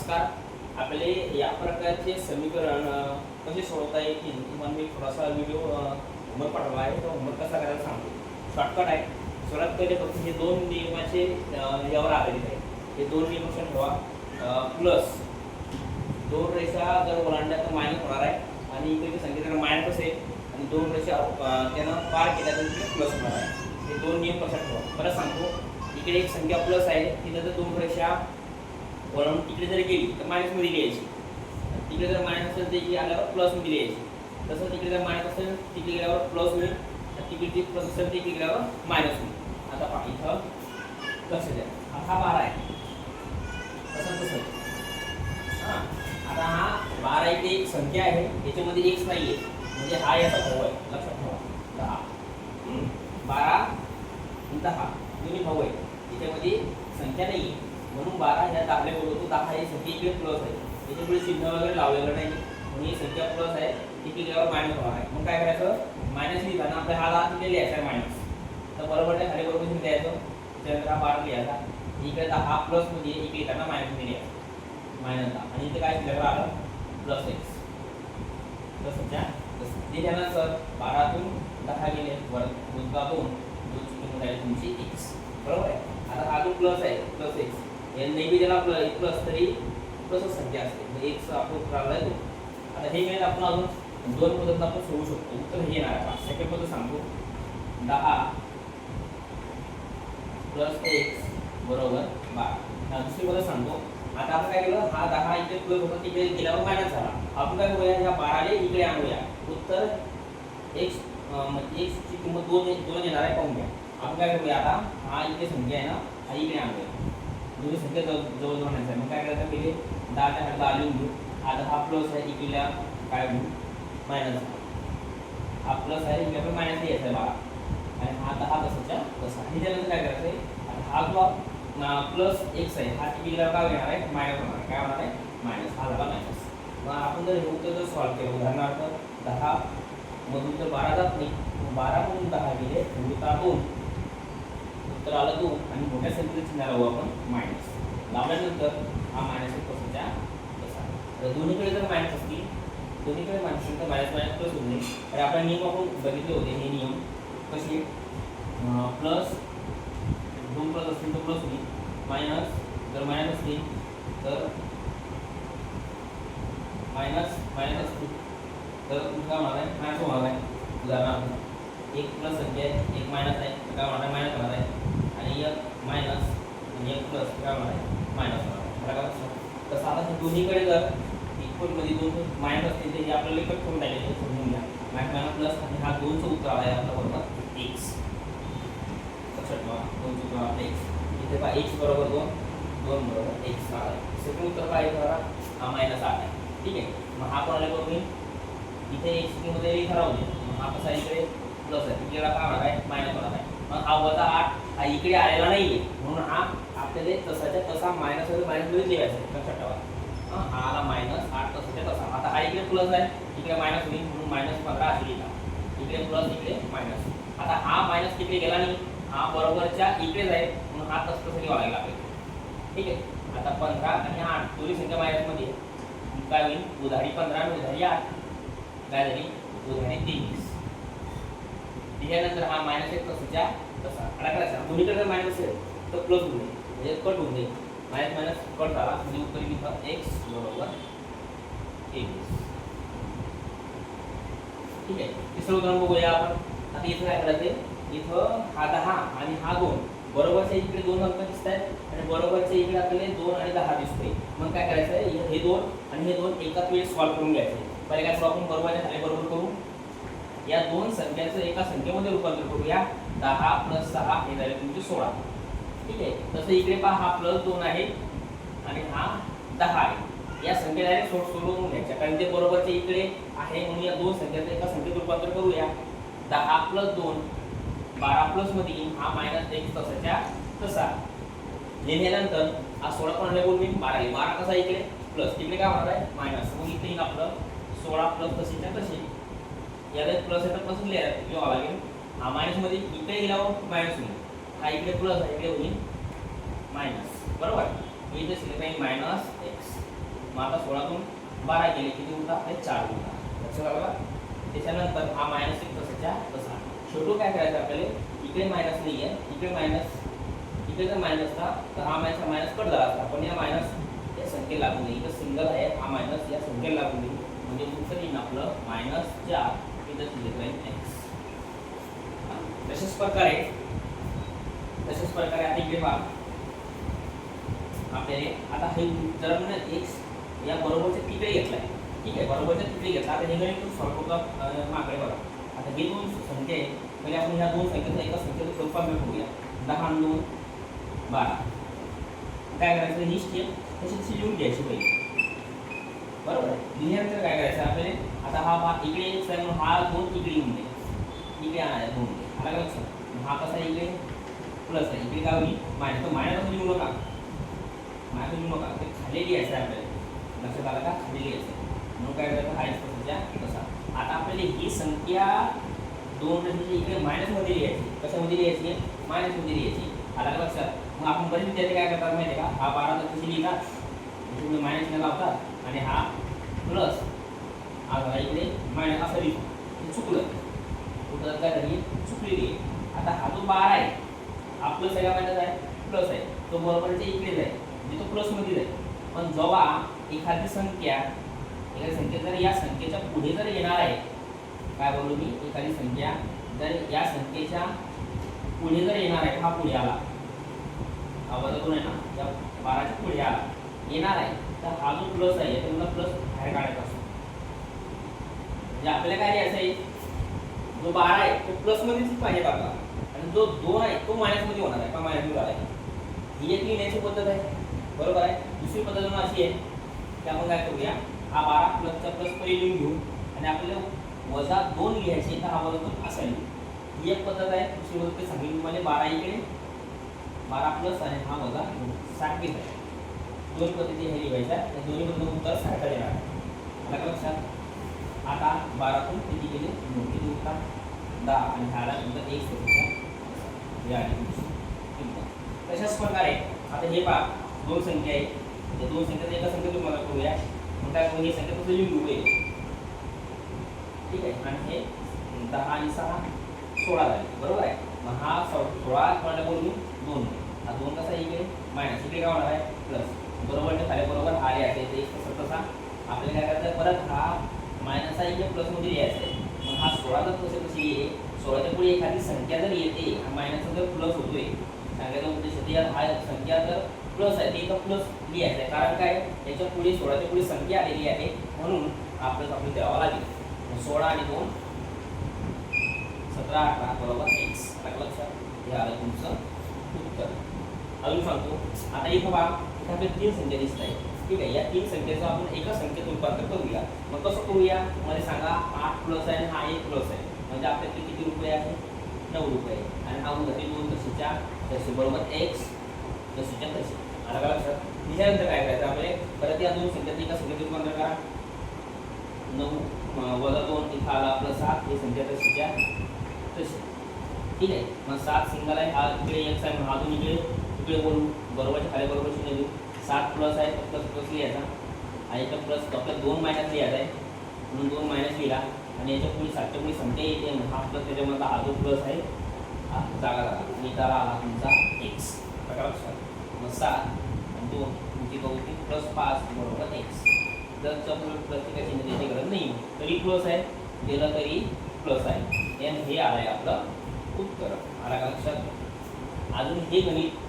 नमस्कार. आपले या प्रकारचे समीकरण कसे सोडवता येतील तुम्हाला मी थोडासा व्हिडिओ होमवर्क पाठवला आहे. तो होमवर्क कसा करायला सांगतो. शॉर्टकट आहे. सर्वात पहिले फक्त हे दोन नियमाचे यावर आधारित आहे. हे दोन नियम लक्षात ठेवा. प्लस दोन रेषा जर ओलांडल्या तर मायनस होणार आहे आणि इकडे संख्या जर मायनस असेल आणि दोन रेषा त्यानं पार केल्या तर तिथे प्लस होणार आहे. हे दोन नियम लक्षात ठेवा. परत सांगतो, इकडे एक संख्या प्लस आहे, तिथे जर दोन रेषा वळून तिकडे जर गेली तर मायनसमध्ये लिहायची. तिकडे जर मायनस असेल तर आल्यावर प्लसमध्ये लिहायची. तसं तिकडे जर मायनस असेल तिकडे गेल्यावर प्लस होईल, तिकडे प्लस असेल तिकडे गेल्यावर मायनस होईल. आता पहा इथं लक्ष द्या, हा 12 आहे तसं हां. आता हा 12 इथे एक संख्या आहे, याच्यामध्ये एक्स नाही आहे म्हणजे हा याचा भाऊ आहे. लक्षात ठेवा 10 12 10 दोन्ही भाऊ आहे, याच्यामध्ये संख्या नाही आहे म्हणून 12 ह्या 10 बोलवतो. 10 ही संख्या इकडे प्लस आहे, त्याच्यामुळे चिन्ह वगैरे लावलेलं नाही म्हणून ही संख्या प्लस आहे. तिथे गेल्यावर मायनस होणार आहे. मग काय करायचं, मायनस लिहिताना आपल्या हा 10 तिथे लिहायचा आहे मायनस. तर बरोबर आहे, खाली बरोबर द्यायचं. त्यानंतर हा 12 लिहायचा. इकडे 10 प्लस मध्ये इकडे येताना मायनस मध्ये लिहायचं मायनस 10 आणि इथे काय शिल्लक आलं प्लस एक्स. तसंच्या लिहिल्यानंतर 12 तून 10 गेले वर 2 किंमत आहे तुमची एक्स. बरोबर आहे. आता हा जो प्लस आहे प्लस एक्स नाही बी त्याला प्लस तरी प्लसच संख्या असते. एक्स आपण उत्तराला आहे 2. आता हे मिळेल आपण अजून 2 पद्धतीने आपण सोडू शकतो. उत्तर हे येणार आहे. सेकंड पद्धत सांगतो, 10 प्लस एक्स बरोबर 12. दुसरी पद्धत सांगतो. आता आपण काय केलं, हा 10 इकडे प्लस होता तिकडे गेल्यावर मायनस झाला. आपण काय करूया, ह्या 12 इकडे आणूया. उत्तर एक्स म्हणजे एक्सची किंमत 2 येणार आहे. पाहून घ्या. आपण काय करूया, आता हा इकडे संख्या आहे ना, हा इकडे आणूया. दोन्ही संख्या जवळ आणायचं आहे. मग काय करायचं, पहिले 10 च्या खाली 10 लिहून घेऊ. आता हा प्लस आहे, इकडला काय घेऊ मायनस. हा प्लस आहे, इकडे मायनस घ्यायचा आहे 12 आणि हा 10 तसाच्या तसा. आणि त्यानंतर काय करायचं आहे, आता हा जो प्लस एक्स आहे हा तिकडला काय येणार आहे मायनस होणार आहे. काय होणार आहे मायनस. हा झाला मायनस. मग आपण जर हे उत्तर जर सॉल्व केलं, उदाहरणार्थ 10 मधून तर 12 जात नाही, 12 मधून 10 गेले गुणिले 2, उत्तर आलं 2 आणि मोठ्या संख्येचं चिन्ह लावू आपण मायनस. लावल्यानंतर हा मायनस तसाच्या तसा. तर दोन्हीकडे जर मायनस असतील, दोन्हीकडे मायनस असेल तर मायनस मायनस प्लस होईल. तर आपण नियम आपण बघितले होते. हे नियम कसे, प्लस 2 प्लस असतील तर प्लस होईल, मायनस जर मायनस असतील तर मायनस मायनस असतील तर काय होणार आहे मायनस होणार आहे. उदाहरणार्थ एक प्लस संख्या आहे, एक मायनस आहे तर काय होणार आहे मायनस होणार आहे आणि एक मायनस आणि एक प्लस काय होणार आहे मायनस होणार आहे. तसं आता दोन्हीकडे जर इक्वलमध्ये 2 मायनस असतील तर हे आपल्याला कट करून टाकायचे. समजून घ्या, मायनस प्लस आणि हा 2चं उत्तर आहे आपल्या बरोबर एक्स. लक्षात ठेवा 2चं उत्तर आपलं एक्स. इथे पहा एक्स बरोबर 2 बरोबर एक्स आहे. सेकंड उत्तर काय करा, हा मायनस 8 आहे. ठीक आहे. मग हा कोणाला करून मी इथे एक्स मध्ये ठरवले. मग हा कसा इकडे प्लस आहे, तिकडे काय होणार आहे मायनस होणार आहे. मग हा वजा 8 हा इकडे आलेला नाही आहे म्हणून हा आपल्याला तसाच्या तसा मायनस मायनस मध्ये लिहायचा आहे. लक्षात ठेवा, हा आला मायनस 8 तसाच्या तसा. आता हा इकडे प्लस आहे, इकडे मायनस होईल म्हणून मायनस 15 असे लिहिला. इकडे प्लस इकडे मायनस. आता हा मायनस तिकडे गेला नाही, हा बरोबरच्या इकडेच आहे म्हणून हा तसं लिहावा लागला आपल्याला. ठीक आहे. आता 15 आणि 8 दोन्ही संख्या मायनस मध्ये काय होईल, उधारी 15 आणि उधारी 8 काय झाली उधारी 23. दिल्यानंतर हा मायनस 1 तसाच्या तसा. आता करायचा दोन्हीकडे जर मायनस असेल तर प्लस होऊ नये म्हणजे कट होऊ नये. मायनस मायनस कट झाला म्हणजे उत्तर किती एक्स बरोबर 23. ठीक आहे. तिसरं उदाहरण बघूया आपण. आता इथं काय करायचं, इथं हा 10 आणि हा 2 बरोबरच्या इकडे 2 अंक दिसत आहेत आणि बरोबरच्या इकडे आपल्याला 2 आणि 10 दिसते. मग काय करायचं आहे, हे 2 आणि हे 2 एकाच वेळी सॉल्व करून घ्यायचे. पहिले काय आपण बरोबरच्या खाली बरोबर करू, या दोन संख्यांचं एका संख्येमध्ये रूपांतर करूया. 10 + 6 हे झाले तुमचे 16. ठीक आहे. तसं इकडे पहा हा +2 आहे आणि हा 10 आहे. या संख्या डायरेक्ट सोडवून घ्यायच्या कारण ते बरोबरच्या इकडे आहे म्हणून या दोन संख्यांचं एका संख्येत रूपांतर करूया. 10 + 2 12 प्लस मध्ये हा मायनस x तसाच्या तसा. लिहिल्यानंतर हा 16 कोणाला बोलू मी 12 आहे. 12 कसा इकडे प्लस तिकडे काय होणार आहे मायनस. मग इथे येईल आपलं 16 + तशीच्या तशी. याला प्लस आहे तर प्लस लिहावा लागेल. हा मायनस मध्ये इकडे गेल्यावर मायनस होईल, हा इकडे प्लस आहे इकडे होईल मायनस. बरोबर. इथे शिल्लक राहील मायनस एक्स. मग आता 16तून 12 गेले किती होता आपले 4 होता. लक्षात आलं का? त्याच्यानंतर हा मायनस एक तसाच्या तसा. शेवटी काय करायचं आपल्याला, इकडे मायनस नाही आहे, इकडे मायनस, इकडे जर मायनस असता तर हा मायनस कट झाला असता, पण या मायनस या संख्येला लागून नाही. इथं सिंगल आहे, हा मायनस या संख्येला लागून नाही, म्हणजे उत्तर येईल आपलं -4 इथं लिहित राहील x. तशाच प्रकारे आता इकडे पहा आपल्याला, आता हे जर म्हणा x या बरोबरच्या तिकडे घेतलाय, ठीक आहे, बरोबरच्या तिकडे घेतला. आता हे गणित सॉल्व्ह करतो मागे बघा. आता हे दोन संख्या आहे, म्हणजे आपण ह्या दोन संख्येचा एका संख्येचं रूपांतर करूया. 10 आणि 2 12. काय करायचं, ही स्टेप तशी लिहून घ्यायची पहिले, बरोबर आहे. लिहिल्यानंतर काय करायचं आपल्याला, आता हा इकडे x आहे म्हणून हा 2 इकडे येऊन दे, इकडे आहे 2 अलग लक्षात. हा कसा इकडे प्लस आहे, इकडे काय होईल मायनस. तर मायनस असं लिहू नका, मायनस लिहू नका, ते खाली लिहायचं आहे आपल्याला. लक्षात आलं का? खाली लिहायचं. म्हणून काय करायचं, हा तसाच्या तसा. आता आपल्याला ही संख्या 2 इकडे मायनसमध्ये लिहायची. कशामध्ये लिहायची? मायनसमध्ये लिहायची. अलग लक्षात. मग आपण बरेच विद्यार्थी काय करतात माहिती आहे का, हा 12 तर कशी लिहितात, तुम्ही मायनस न लावतात आणि हा प्लस, आता इकडे मायनस असं लिहितो. हे चुकलं, कुठं काय झाली, चुकलेली आहे. आता हा जो 12 आहे, हा प्लस आहे का मायनस आहे? प्लस आहे. तो बरोबरच्या इकडेच आहे, म्हणजे तो प्लसमध्येच आहे. पण जेव्हा एखादी संख्या जर या संख्येच्या पुढे जर येणार आहे, काय बोलू मी, एखादी संख्या जर या संख्येच्या पुढे जर येणार आहे, हा पुढे आला, हा वजा 2 आहे ना, या 12च्या पुढे आला येणार आहे, तर हा जो प्लस आहे तर मला प्लस बाहेर काढायचा असतो. म्हणजे आपल्याला काय लिहायचं आहे, जो 12 आहे तो प्लस मध्येच पाहिजे बघा, आणि जो 2 आहे तो मायनस मध्ये होणार आहे का मायनस मध्ये आहे. ही एक लिहिण्याची पद्धत आहे, बरोबर आहे. दुसरी पद्धत अशी आहे की आपण काय करूया, हा 12 प्लसचा प्लस पहिले लिहून घेऊ आणि आपल्याला वजा 2 लिहायचे, तर हा वजा 2 असा लिहू. ही एक पद्धत आहे. दुसरी पद्धत सांगितली म्हणजे 12 इकडे 12 प्लस आणि हा वजा 2 सारखीच आहे. दोन पद्धती हे लिहायच्या, त्या दोन्ही पद्धती उत्तर सारखं देणार आहे. लक्षात. आता 12तून किती गेले, किती उत्तर 10 आणि ह्याला नंतर 1 या तशाच प्रकारे आता हे पहा, दोन संख्या आहे, त्या दोन संख्येचा एका संख्येतून मला करूया. मग काय करू, ही संख्या तसं लिहून घेऊ, ठीक आहे. आणि हे 10 आणि 6 16 झाले, बरोबर आहे. मग हा 16 कोणाला बोलून 2, हा 2 कसा इकडे मायनस, इकडे काय होणार आहे प्लस, बरोबर ते खाली बरोबर आले आहे ते तसं तसा. आपल्याला काय करायचं, परत हा मायनस आहे इकडे प्लसमध्ये लिहायचं आहे. मग हा 16 जर तसे कशी आहे, 16च्या पुढे एखादी संख्या जर येते, हा मायनसचा जर प्लस होतोय, सांगायचा उद्देश हा संख्या जर प्लस आहे ते इथं प्लस लिहायचं आहे. कारण काय, याच्या पुढे 16च्या पुढे संख्या आलेली आहे, म्हणून आपल्याला द्यावं लागेल. 16 आणि 2 17 18 बरोबर x. लक्षात. हे आलं तुमचं उत्तर. अजून सांगतो, आता इथं पहा, इथं आपल्या 3 संख्या दिसत आहे, ठीक आहे. या 3 संख्येचं आपण एका संख्येत रूपांतर करूया. मग कसं करूया, मला सांगा. 8 प्लस आहे आणि हा 1 प्लस आहे, म्हणजे आपल्याकडे किती रुपये आहे, 9 रुपये. आणि हा उद्या 2 तशीच्या तशी बरोबर x तशीच्या तशी. आला का लक्षात. त्याच्यानंतर काय करायचं आपल्याला, परत या 2 संख्येत एका संख्येत रूपांतर करा. 9 वजा 2 इथं आला प्लस 7, ही संख्या तशीच्या तशी, ठीक आहे. मग 7 सिंगल आहे, हा इकडे x आहे म्हणून हा 2 इकडे बोलू, बरोबरच्या खाली बरोबर शून्य देऊ. 7 प्लस आहे, प्लस प्लस लिहायचा, आणि याच्या प्लस आपल्याला 2 मायनस लिहायचा आहे, म्हणून 2 मायनस लिहिला. आणि याच्या पुढे 7च्या पुढे संख्या येते, हा प्लस त्याच्यामध्ये हा जो प्लस आहे हा जागा झाला, आणि त्याला आला तुमचा x. मग 7 आणि 2 तुमची होती प्लस 5 बरोबर x. जर प्रत्येकाची चिन्ह द्यायची गरज नाही, तरी प्लस आहे, दिलं तरी प्लस आहे. आणि हे आलं आहे आपलं उत्तर. आला का लक्षात. अजून हे गणित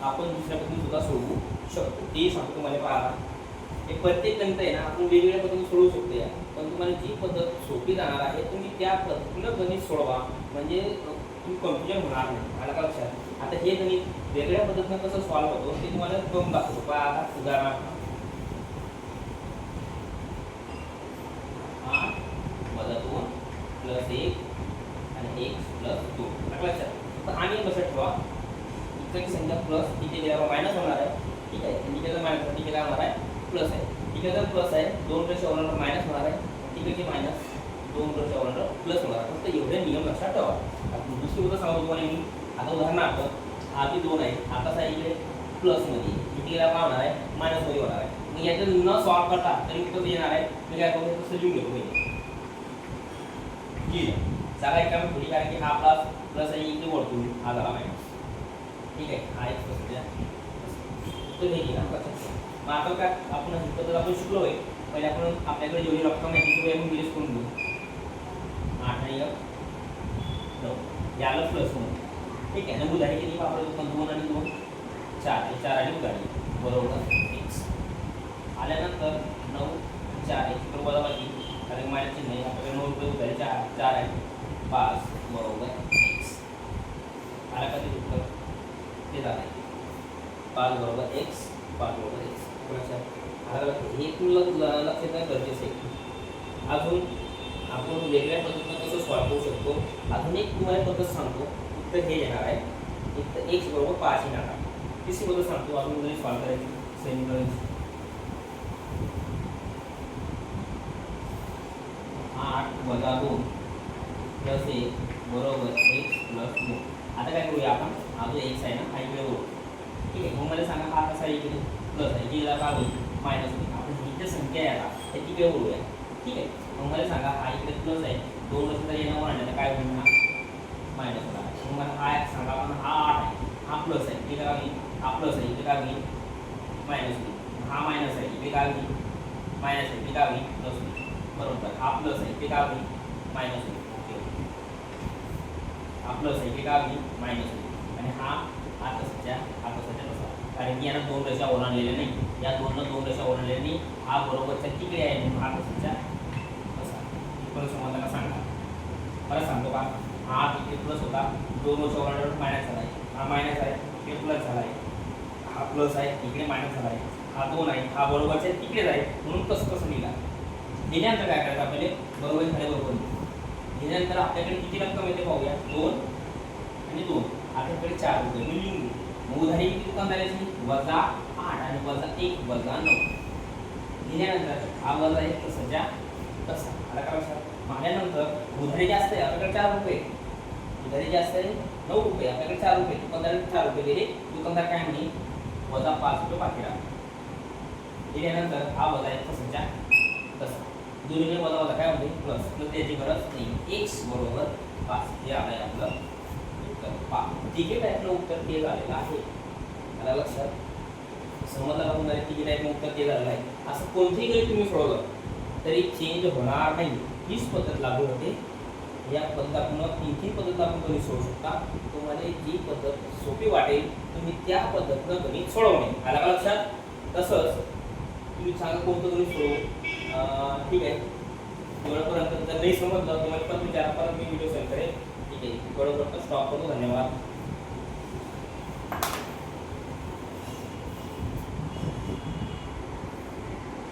आपण दुसऱ्या पद्धतीने सुद्धा सोडवू शकतो, ते सांगतो तुम्हाला. पहा, हे प्रत्येक गणित आहे ना आपण वेगवेगळ्या पद्धतीने सोडवू शकतो या, पण तुम्हाला जी पद्धत सोपी जाणार आहे तुम्ही त्या पद्धतीनं गणित सोडवा, म्हणजे तुम्ही कन्फ्युजन होणार नाही. आला का लक्षात. आता हे गणित वेगळ्या पद्धतीनं कसं सॉल्व्ह होतो ते तुम्हाला करून दाखवतो. पहा, आता उदाहरणार्थ 8 वजा 2 प्लस 1 आणि x प्लस 2. लक्षात. तर आणि लक्षात ठेवा, इकडची संख्या प्लस, इथे गेल्यावर मायनस होणार आहे, ठीक आहे. इथे जर मायनस, इथे काय होणार आहे प्लस आहे. इथे जर प्लस आहे 2 प्लसच्या ओलांडर मायनस होणार आहे, तिकडची मायनस 2 प्लसच्या ओलांडर प्लस होणार आहे. फक्त एवढे नियम लक्षात ठेवा. दुसरी गोष्ट सांगतो तुम्हाला मी. आता उदाहरणार्थ हा बी 2 आहे, हा कसा आहे इकडे प्लसमध्ये, इथे गेला काय होणार आहे मायनसमध्ये होणार आहे. मग याच्यात न सॉल्व करता तरी कसं येणार आहे मी काय करू तसं लिहून घेतो पहिले जागा एका थोडी कारण की हा प्लस प्लस आहे इथे वरतून हा झाला मायनस ठीक आहे हा एक तो हे केला मग आता काय आपण ही पद्धत आपण शिकलो आहे पहिले आपण आपल्याकडे जेवढी रक्कम आहे ती आपण डिलीट करून घेऊ 8 आणि 9 याला प्लस म्हणून ठीक आहे आणि उदाहरण किती वापरतो पण 2 आणि 2 4 4 आणि उदाहरण बरोबर x आल्यानंतर 9 4 एक बरोबर वजाबाकी कारण मायनस चिन्ह आहे आपल्याकडे 9 रुपये उधारी 4 आहे 5 बरोबर x आला का ते उत्तर ते झालं 5 बरोबर x 5 बरोबर x आता हे तुला लक्षात नाही गरजेचं आहे अजून आपण वेगळ्या पद्धतीने कसं सॉल्व करू शकतो अजून एक तुम्हाला पद्धत सांगतो उत्तर हे येणार आहे उत्तर x बरोबर 5 येणार आहे तिसरी पद्धत सांगतो अजून जरी सॉल्व करायची समीकरण 8 वजा 2 प्लस 1 बरोबर x प्लस 2 आता काय करूया आपण हा जो x आहे ना हा इकडे वळू ठीक आहे मग मला सांगा हा कसा इकडे प्लस आहे इकडे काय होईल मायनस होईल आपण ही जी संख्या आहे आता ती इकडे वळूया ठीक आहे मग मला सांगा हा इकडे प्लस आहे 2 वर्ष जर येणार आणलं काय होईल हा मायनस होणार मग मला हा सांगा आपण हा 8 आहे हा प्लस आहे इकडे काय होईल हा प्लस आहे इकडे काय होईल मायनस होईल हा मायनस आहे इकडे काय होईल मायनस आहे इकडे काय होईल प्लस होईल बरोबर हा प्लस आहे इकडे काय होईल मायनस होईल हा प्लस आहे इकडे काय होईल मायनस होईल आणि हा तसाच्या तसा कारण की यांना 2 रेषा ओलांडलेल्या नाही या 2 रेषा ओलांडलेल्या नाही हा बरोबरच्या तिकडे आहे म्हणून हा तसाच्या तसा परत समजायला सांगा परत सांगतो का हा तिकडे प्लस होता 2 रेषा ओलांडल्यावर मायनस झाला आहे हा मायनस आहे इकडे प्लस झाला आहे हा प्लस आहे इकडे मायनस झाला आहे हा 2 आहे हा बरोबरच्या तिकडेच आहे म्हणून कसं लिहिला लिहिल्यानंतर काय करायचं आपल्याला बरोबर झाले बरोबर लिहिल्यानंतर आपल्याकडे किती रक्कम येते पाहूया 2 आणि 2 आपल्याकडे 4 रुपये मी लिहून घेऊ मग उधारी किती दुकानदाराची वजा 8 आणि वजा 1 वजा 9 लिहिल्यानंतर हा वजा 1 तसाच्या तसा आला का लक्षात मागल्यानंतर उधारी जास्त आहे आपल्याकडे 4 रुपये उधारी जास्त आहे 9 रुपये आपल्याकडे 4 रुपये दुकानदाराने 4 रुपये दिले दुकानदार काय म्हणे वजा 5 रुपये बाकी राहते लिहिल्यानंतर हा वजा 1 तसाच्या तसा दोन्ही वजा वजा काय होते प्लस प्लस याची गरज नाही x बरोबर 5 हे आलंय आपलं तिघे टाईपनं उत्तर ते झालेलं आहे मला लक्षात समजलं का तुम्हाला तिघे टाईपनं उत्तर ते झालेलं आहे असं कोणतेही गणित तुम्ही सोडवलं तरी चेंज होणार नाही हीच पद्धत लागू होते या पद्धतीनं 3 पद्धत आपण गणित सोडू शकता तुम्हाला जी पद्धत सोपी वाटेल तुम्ही त्या पद्धतीनं गणित सोडवणे आला का लक्षात तसंच तुम्ही सांगा कोणतं गणित सोडवू ठीक आहे एवढंपर्यंत जर नाही समजलं तुम्हाला पण विचारा परत मी व्हिडिओ सेंड करेल ठीक आहे एवढंपर्यंत स्टॉप करू धन्यवाद